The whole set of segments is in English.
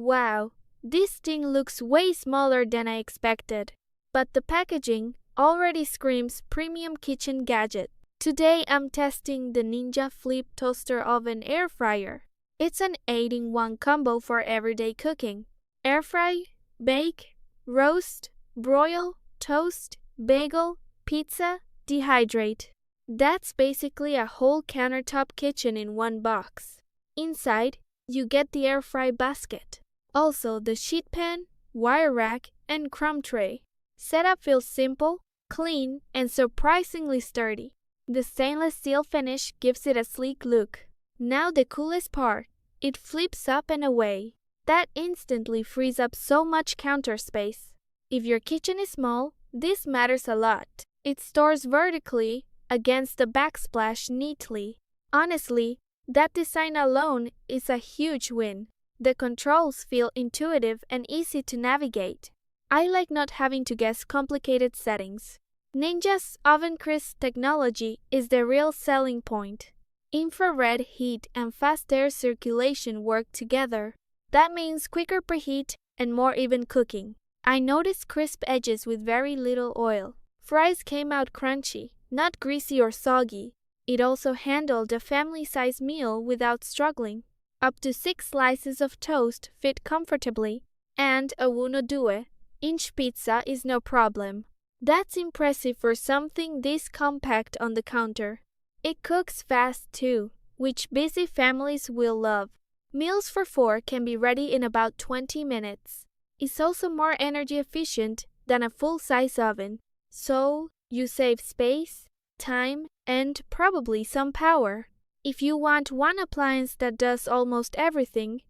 Wow, this thing looks way smaller than I expected. But the packaging already screams premium kitchen gadget. Today I'm testing the Ninja Flip Toaster Oven Air Fryer. It's an 8-in-1 combo for everyday cooking. Air fry, bake, roast, broil, toast, bagel, pizza, dehydrate. That's basically a whole countertop kitchen in one box. Inside, you get the air fry basket. Also the sheet pan, wire rack, and crumb tray. Setup feels simple, clean, and surprisingly sturdy. The stainless steel finish gives it a sleek look. Now the coolest part, it flips up and away. That instantly frees up so much counter space. If your kitchen is small, this matters a lot. It stores vertically against the backsplash neatly. Honestly, that design alone is a huge win. The controls feel intuitive and easy to navigate. I like not having to guess complicated settings. Ninja's OvenCrisp technology is the real selling point. Infrared heat and fast air circulation work together. That means quicker preheat and more even cooking. I noticed crisp edges with very little oil. Fries came out crunchy, not greasy or soggy. It also handled a family-size meal without struggling. Up to 6 slices of toast fit comfortably, and a 1/2-inch pizza is no problem. That's impressive for something this compact on the counter. It cooks fast too, which busy families will love. Meals for 4 can be ready in about 20 minutes. It's also more energy efficient than a full-size oven, so you save space, time, and probably some power. If you want one appliance that does almost everything,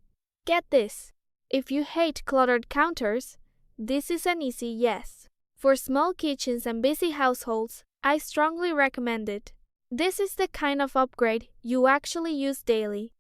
get this. If you hate cluttered counters, this is an easy yes. For small kitchens and busy households, I strongly recommend it. This is the kind of upgrade you actually use daily.